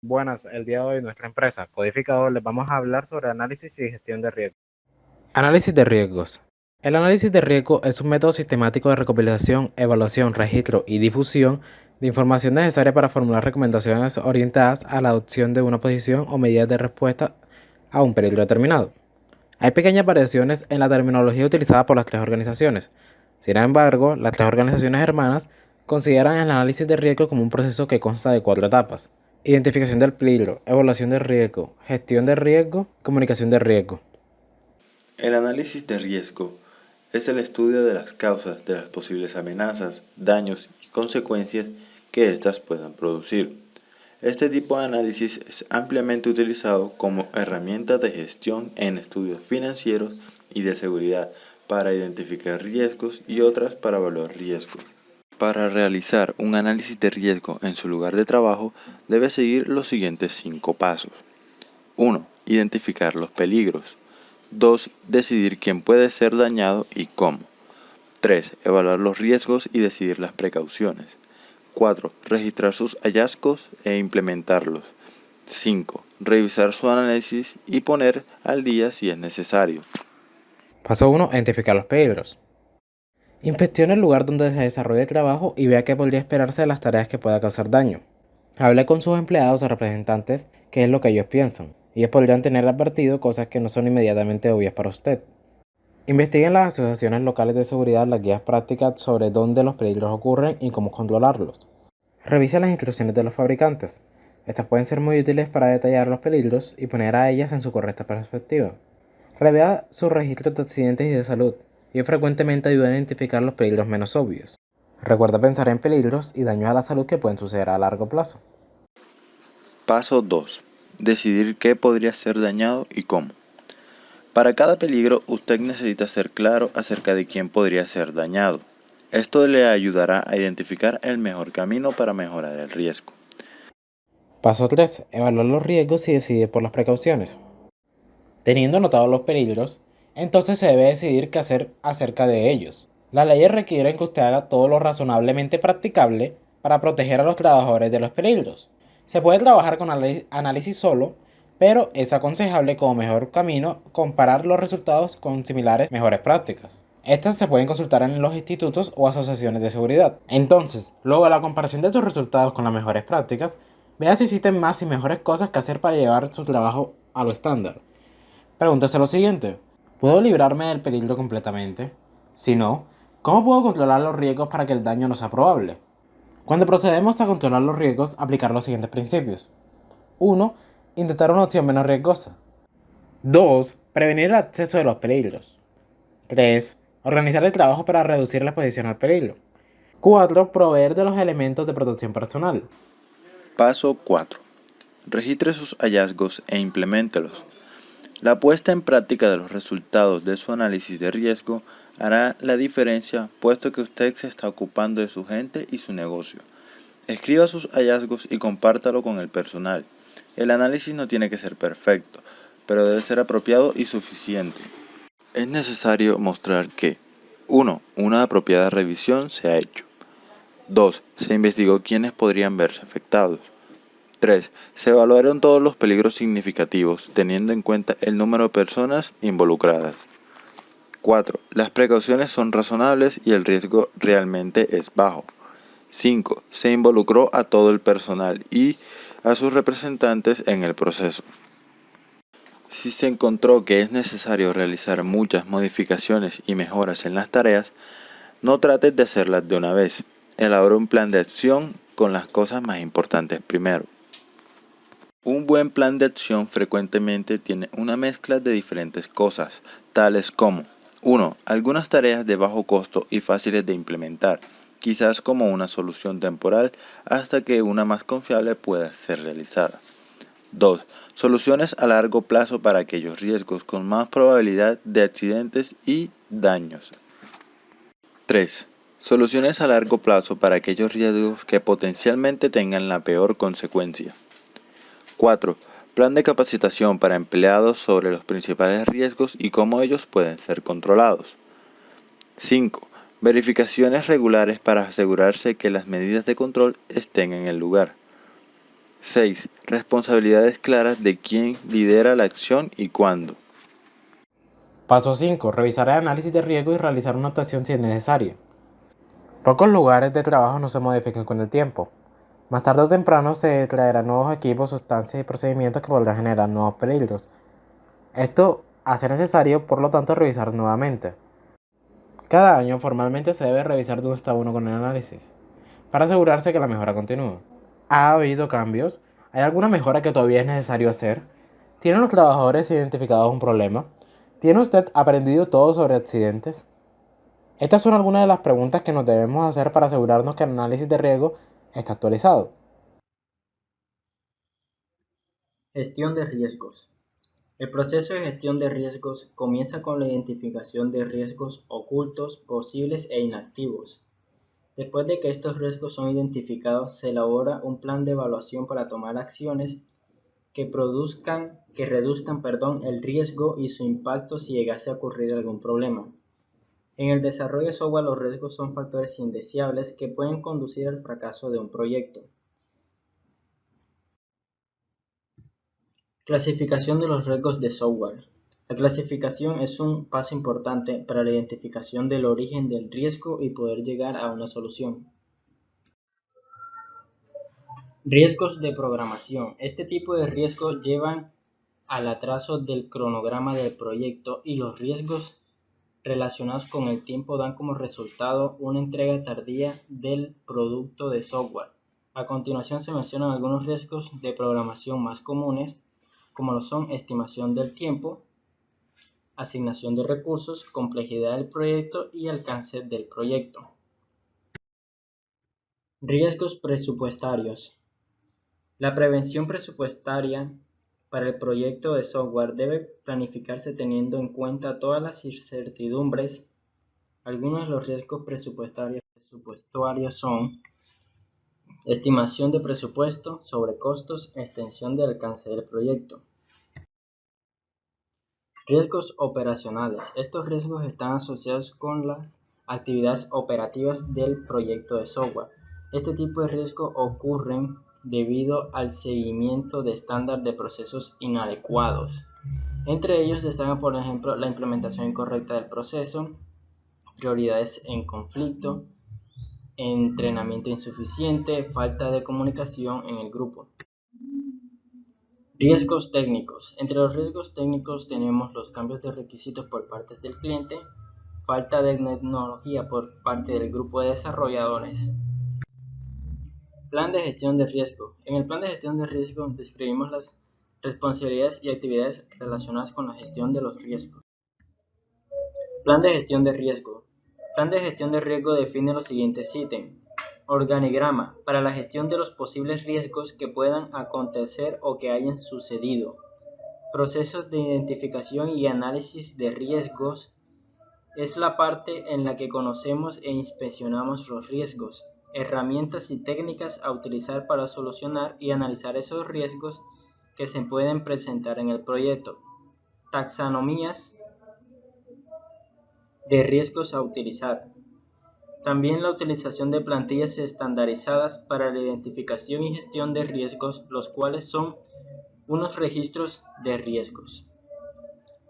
Buenas, el día de hoy nuestra empresa, Codificador, les vamos a hablar sobre análisis y gestión de riesgos. Análisis de riesgos. El análisis de riesgo es un método sistemático de recopilación, evaluación, registro y difusión de información necesaria para formular recomendaciones orientadas a la adopción de una posición o medidas de respuesta a un peligro determinado. Hay pequeñas variaciones en la terminología utilizada por las tres organizaciones. Sin embargo, las tres organizaciones hermanas consideran el análisis de riesgo como un proceso que consta de 4 etapas: identificación del peligro, evaluación de riesgo, gestión de riesgo, comunicación de riesgo. El análisis de riesgo es el estudio de las causas de las posibles amenazas, daños y consecuencias que éstas puedan producir. Este tipo de análisis es ampliamente utilizado como herramienta de gestión en estudios financieros y de seguridad para identificar riesgos y otras para evaluar riesgos. Para realizar un análisis de riesgo en su lugar de trabajo, debe seguir los siguientes 5 pasos. 1. Identificar los peligros. 2. Decidir quién puede ser dañado y cómo. 3. Evaluar los riesgos y decidir las precauciones. 4. Registrar sus hallazgos e implementarlos. 5. Revisar su análisis y poner al día si es necesario. Paso 1. Identificar los peligros. Inspeccione el lugar donde se desarrolla el trabajo y vea qué podría esperarse de las tareas que pueda causar daño. Hable con sus empleados o representantes qué es lo que ellos piensan. Ellos podrían tener advertido cosas que no son inmediatamente obvias para usted. Investiguen las asociaciones locales de seguridad las guías prácticas sobre dónde los peligros ocurren y cómo controlarlos. Revise las instrucciones de los fabricantes. Estas pueden ser muy útiles para detallar los peligros y poner a ellas en su correcta perspectiva. Revea sus registros de accidentes y de salud. Ellos frecuentemente ayudan a identificar los peligros menos obvios. Recuerda pensar en peligros y daños a la salud que pueden suceder a largo plazo. Paso 2. Decidir qué podría ser dañado y cómo. Para cada peligro, usted necesita ser claro acerca de quién podría ser dañado. Esto le ayudará a identificar el mejor camino para mejorar el riesgo. Paso 3. Evaluar los riesgos y decidir por las precauciones. Teniendo anotados los peligros, entonces se debe decidir qué hacer acerca de ellos. Las leyes requieren que usted haga todo lo razonablemente practicable para proteger a los trabajadores de los peligros. Se puede trabajar con análisis solo, pero es aconsejable como mejor camino comparar los resultados con similares mejores prácticas. Estas se pueden consultar en los institutos o asociaciones de seguridad. Entonces, luego de la comparación de sus resultados con las mejores prácticas, vea si existen más y mejores cosas que hacer para llevar su trabajo a lo estándar. Pregúntese lo siguiente: ¿puedo librarme del peligro completamente? Si no, ¿cómo puedo controlar los riesgos para que el daño no sea probable? Cuando procedemos a controlar los riesgos, aplicar los siguientes principios. 1. Intentar una opción menos riesgosa. 2. Prevenir el acceso de los peligros. 3. Organizar el trabajo para reducir la exposición al peligro. 4. Proveer de los elementos de protección personal. Paso 4. Registre sus hallazgos e impleméntelos. La puesta en práctica de los resultados de su análisis de riesgo hará la diferencia, puesto que usted se está ocupando de su gente y su negocio. Escriba sus hallazgos y compártalo con el personal. El análisis no tiene que ser perfecto, pero debe ser apropiado y suficiente. Es necesario mostrar que 1. Una apropiada revisión se ha hecho. 2. Se investigó quiénes podrían verse afectados. 3. Se evaluaron todos los peligros significativos, teniendo en cuenta el número de personas involucradas. 4. Las precauciones son razonables y el riesgo realmente es bajo. 5. Se involucró a todo el personal y a sus representantes en el proceso. Si se encontró que es necesario realizar muchas modificaciones y mejoras en las tareas, no trates de hacerlas de una vez. Elabora un plan de acción con las cosas más importantes primero. Un buen plan de acción frecuentemente tiene una mezcla de diferentes cosas, tales como 1. Algunas tareas de bajo costo y fáciles de implementar, quizás como una solución temporal hasta que una más confiable pueda ser realizada. 2. Soluciones a largo plazo para aquellos riesgos con más probabilidad de accidentes y daños. 3. Soluciones a largo plazo para aquellos riesgos que potencialmente tengan la peor consecuencia. 4. Plan de capacitación para empleados sobre los principales riesgos y cómo ellos pueden ser controlados. 5. Verificaciones regulares para asegurarse que las medidas de control estén en el lugar. 6. Responsabilidades claras de quién lidera la acción y cuándo. Paso 5. Revisar el análisis de riesgo y realizar una actuación si es necesaria. Pocos lugares de trabajo no se modifican con el tiempo. Más tarde o temprano se traerán nuevos equipos, sustancias y procedimientos que podrán generar nuevos peligros. Esto hace necesario, por lo tanto, revisar nuevamente. Cada año formalmente se debe revisar dónde está uno con el análisis, para asegurarse que la mejora continúa. ¿Ha habido cambios? ¿Hay alguna mejora que todavía es necesario hacer? ¿Tienen los trabajadores identificados un problema? ¿Tiene usted aprendido todo sobre accidentes? Estas son algunas de las preguntas que nos debemos hacer para asegurarnos que el análisis de riesgo está actualizado. Gestión de riesgos. El proceso de gestión de riesgos comienza con la identificación de riesgos ocultos, posibles e inactivos. Después de que estos riesgos son identificados, se elabora un plan de evaluación para tomar acciones que reduzcan el riesgo y su impacto si llegase a ocurrir algún problema. En el desarrollo de software, los riesgos son factores indeseables que pueden conducir al fracaso de un proyecto. Clasificación de los riesgos de software. La clasificación es un paso importante para la identificación del origen del riesgo y poder llegar a una solución. Riesgos de programación. Este tipo de riesgos llevan al atraso del cronograma del proyecto y los riesgos relacionados con el tiempo dan como resultado una entrega tardía del producto de software. A continuación se mencionan algunos riesgos de programación más comunes, como lo son estimación del tiempo, asignación de recursos, complejidad del proyecto y alcance del proyecto. Riesgos presupuestarios. La prevención presupuestaria para el proyecto de software debe planificarse teniendo en cuenta todas las incertidumbres. Algunos de los riesgos presupuestarios son estimación de presupuesto, sobrecostos, extensión del alcance del proyecto. Riesgos operacionales. Estos riesgos están asociados con las actividades operativas del proyecto de software. Este tipo de riesgos ocurren debido al seguimiento de estándar de procesos inadecuados. Entre ellos destacan, por ejemplo, la implementación incorrecta del proceso, prioridades en conflicto, entrenamiento insuficiente, falta de comunicación en el grupo. Riesgos técnicos. Entre los riesgos técnicos tenemos los cambios de requisitos por parte del cliente, falta de tecnología por parte del grupo de desarrolladores. Plan de gestión de riesgo. En el plan de gestión de riesgo describimos las responsabilidades y actividades relacionadas con la gestión de los riesgos. Plan de gestión de riesgo. Plan de gestión de riesgo define los siguientes ítems. Organigrama para la gestión de los posibles riesgos que puedan acontecer o que hayan sucedido. Procesos de identificación y análisis de riesgos es la parte en la que conocemos e inspeccionamos los riesgos, herramientas y técnicas a utilizar para solucionar y analizar esos riesgos que se pueden presentar en el proyecto. Taxonomías de riesgos a utilizar. También la utilización de plantillas estandarizadas para la identificación y gestión de riesgos, los cuales son unos registros de riesgos.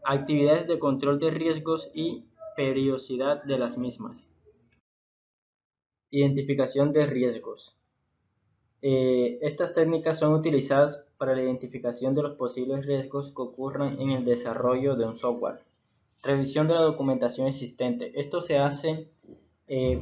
Actividades de control de riesgos y periodicidad de las mismas. Identificación de riesgos. Estas técnicas son utilizadas para la identificación de los posibles riesgos que ocurran en el desarrollo de un software. Revisión de la documentación existente. Esto se hace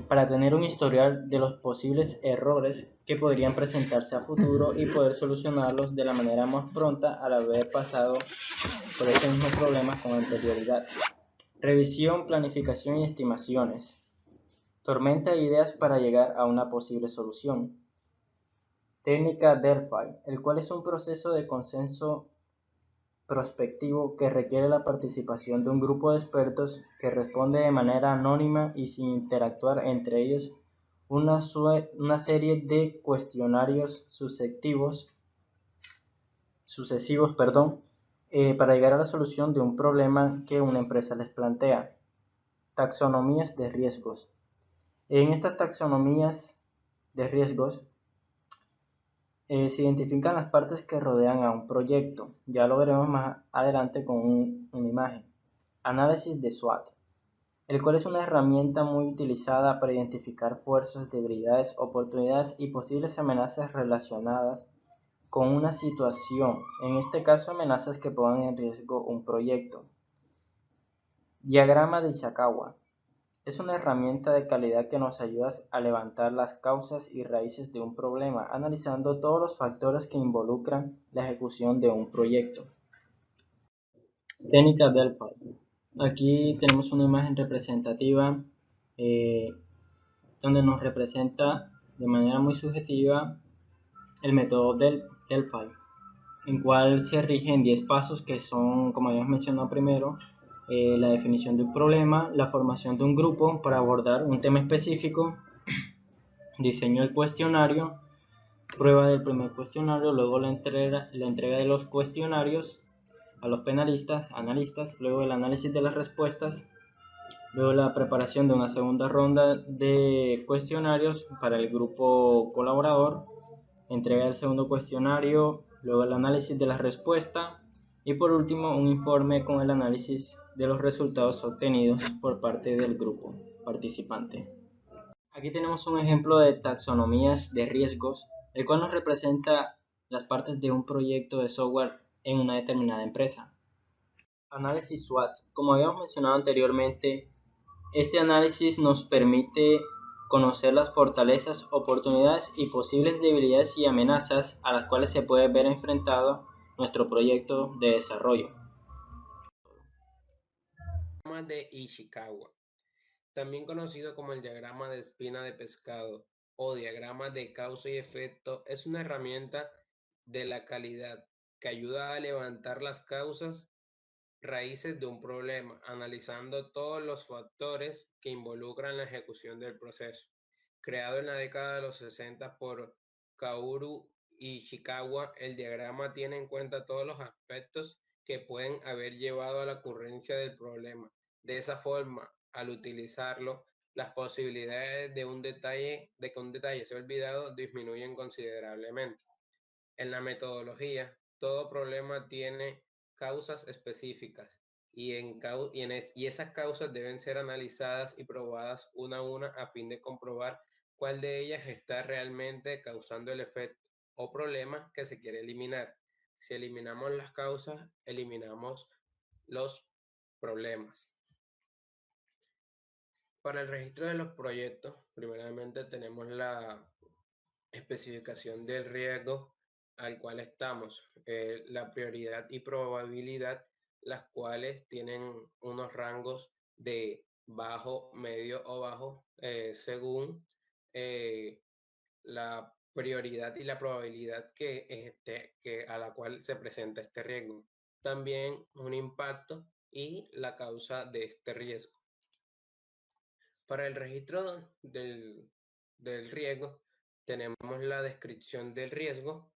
para tener un historial de los posibles errores que podrían presentarse a futuro y poder solucionarlos de la manera más pronta al haber pasado por ese mismo problema con anterioridad. Revisión, planificación y estimaciones. Tormenta de ideas para llegar a una posible solución. Técnica Delphi, el cual es un proceso de consenso prospectivo que requiere la participación de un grupo de expertos que responde de manera anónima y sin interactuar entre ellos una serie de cuestionarios sucesivos, para llegar a la solución de un problema que una empresa les plantea. Taxonomías de riesgos. En estas taxonomías de riesgos Se identifican las partes que rodean a un proyecto. Ya lo veremos más adelante con una imagen. Análisis de SWOT, el cual es una herramienta muy utilizada para identificar fuerzas, debilidades, oportunidades y posibles amenazas relacionadas con una situación, en este caso amenazas que pongan en riesgo un proyecto. Diagrama de Ishikawa. Es una herramienta de calidad que nos ayuda a levantar las causas y raíces de un problema, analizando todos los factores que involucran la ejecución de un proyecto. Técnica Delphi. Aquí tenemos una imagen representativa eh, donde nos representa de manera muy subjetiva el método Delphi, en cual se rigen 10 pasos que son, como habíamos mencionado primero, la definición del problema, la formación de un grupo para abordar un tema específico, diseño del cuestionario, prueba del primer cuestionario, luego la entrega de los cuestionarios a los analistas, luego el análisis de las respuestas, luego la preparación de una segunda ronda de cuestionarios para el grupo colaborador, entrega del segundo cuestionario, luego el análisis de la respuesta y por último un informe con el análisis de los resultados obtenidos por parte del grupo participante. Aquí tenemos un ejemplo de taxonomías de riesgos, el cual nos representa las partes de un proyecto de software en una determinada empresa. Análisis SWOT. Como habíamos mencionado anteriormente, este análisis nos permite conocer las fortalezas, oportunidades y posibles debilidades y amenazas a las cuales se puede ver enfrentado nuestro proyecto de desarrollo. Diagrama de Ishikawa, también conocido como el diagrama de espina de pescado o diagrama de causa y efecto, es una herramienta de la calidad que ayuda a levantar las causas raíces de un problema, analizando todos los factores que involucran la ejecución del proceso. Creado en la década de los 60 por Kaoru Ishikawa, el diagrama tiene en cuenta todos los aspectos que pueden haber llevado a la ocurrencia del problema. De esa forma, al utilizarlo, las posibilidades de que un detalle sea olvidado disminuyen considerablemente. En la metodología, todo problema tiene causas específicas y esas causas deben ser analizadas y probadas una a una a fin de comprobar cuál de ellas está realmente causando el efecto o problema que se quiere eliminar. Si eliminamos las causas, eliminamos los problemas. Para el registro de los proyectos, primeramente tenemos la especificación del riesgo al cual estamos, la prioridad y probabilidad, las cuales tienen unos rangos de bajo, medio o bajo, según la prioridad y la probabilidad a la cual se presenta este riesgo. También un impacto y la causa de este riesgo. Para el registro del riesgo, tenemos la descripción del riesgo,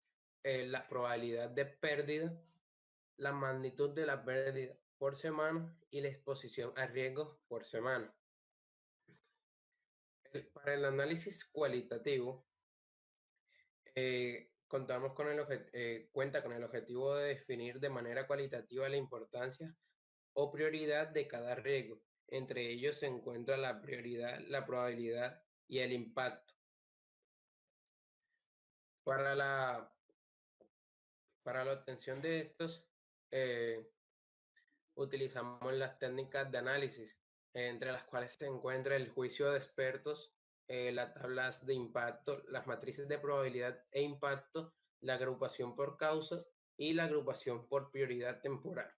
la probabilidad de pérdida, la magnitud de la pérdida por semana y la exposición a riesgos por semana. Para el análisis cualitativo, cuenta con el objetivo de definir de manera cualitativa la importancia o prioridad de cada riesgo. Entre ellos se encuentra la prioridad, la probabilidad y el impacto. Para la, para la obtención de estos, eh, utilizamos las técnicas de análisis, entre las cuales se encuentra el juicio de expertos, las tablas de impacto, las matrices de probabilidad e impacto, la agrupación por causas y la agrupación por prioridad temporal.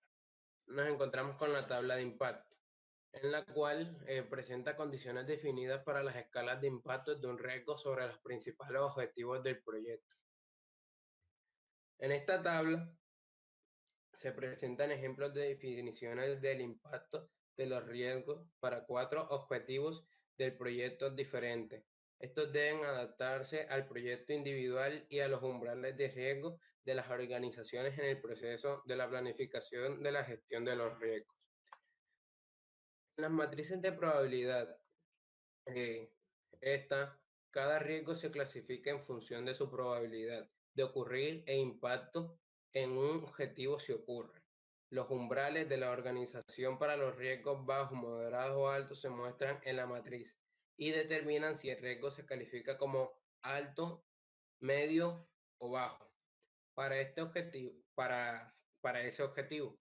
Nos encontramos con la tabla de impacto, en la cual presenta condiciones definidas para las escalas de impacto de un riesgo sobre los principales objetivos del proyecto. En esta tabla se presentan ejemplos de definiciones del impacto de los riesgos para 4 objetivos del proyecto diferentes. Estos deben adaptarse al proyecto individual y a los umbrales de riesgo de las organizaciones en el proceso de la planificación de la gestión de los riesgos. En las matrices de probabilidad, cada riesgo se clasifica en función de su probabilidad de ocurrir e impacto en un objetivo si ocurre. Los umbrales de la organización para los riesgos bajos, moderados o altos se muestran en la matriz y determinan si el riesgo se califica como alto, medio o bajo para este objetivo, para ese objetivo.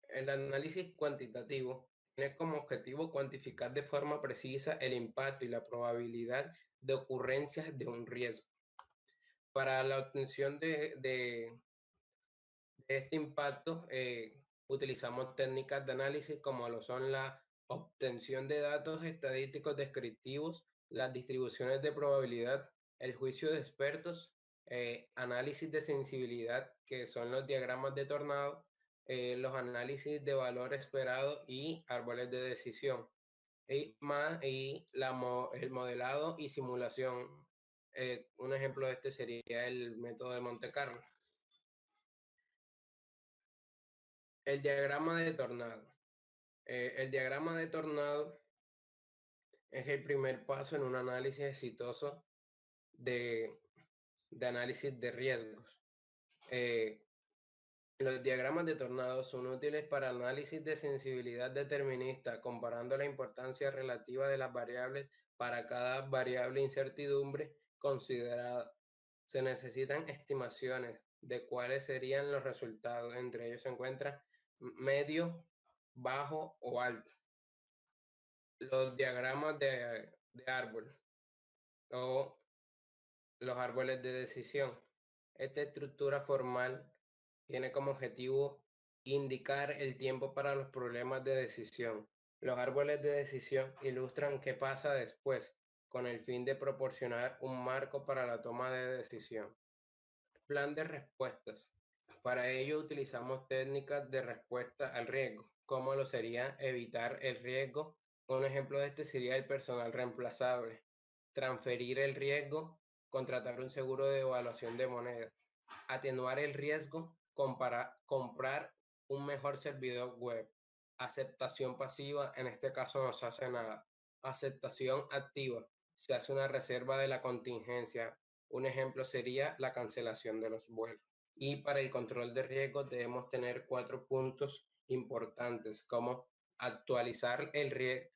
El análisis cuantitativo tiene como objetivo cuantificar de forma precisa el impacto y la probabilidad de ocurrencias de un riesgo. Para la obtención de este impacto, utilizamos técnicas de análisis como lo son la obtención de datos estadísticos descriptivos, las distribuciones de probabilidad, el juicio de expertos, análisis de sensibilidad, que son los diagramas de Tornado, los análisis de valor esperado y árboles de decisión, el modelado y simulación. Un ejemplo de este sería el método de Monte Carlo. El diagrama de Tornado. El diagrama de Tornado es el primer paso en un análisis exitoso de análisis de riesgos. Los diagramas de Tornado son útiles para análisis de sensibilidad determinista, comparando la importancia relativa de las variables para cada variable incertidumbre considerada. Se necesitan estimaciones de cuáles serían los resultados. Entre ellos se encuentran medio, bajo o alto. Los diagramas de árbol o los árboles de decisión. Esta estructura formal tiene como objetivo indicar el tiempo para los problemas de decisión. Los árboles de decisión ilustran qué pasa después, con el fin de proporcionar un marco para la toma de decisión. Plan de respuestas. Para ello utilizamos técnicas de respuesta al riesgo, como lo sería evitar el riesgo. Un ejemplo de este sería el personal reemplazable, transferir el riesgo, contratar un seguro de evaluación de moneda, atenuar el riesgo, comprar un mejor servidor web, aceptación pasiva, en este caso no se hace nada, aceptación activa, se hace una reserva de la contingencia. Un ejemplo sería la cancelación de los vuelos. Y para el control de riesgos debemos tener 4 puntos importantes, como actualizar el riesgo,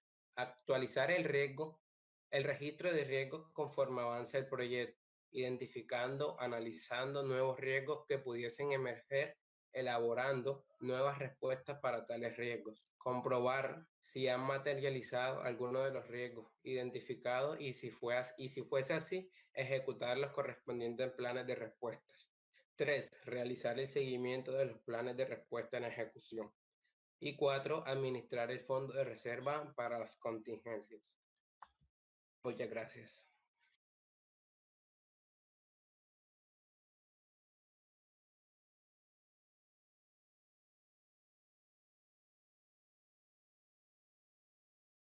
el registro de riesgos conforme avanza el proyecto, identificando, analizando nuevos riesgos que pudiesen emerger, elaborando nuevas respuestas para tales riesgos, comprobar si han materializado alguno de los riesgos identificados y si fuese así, ejecutar los correspondientes planes de respuestas. 3. Realizar el seguimiento de los planes de respuesta en ejecución. Y 4. Administrar el fondo de reserva para las contingencias. Muchas gracias.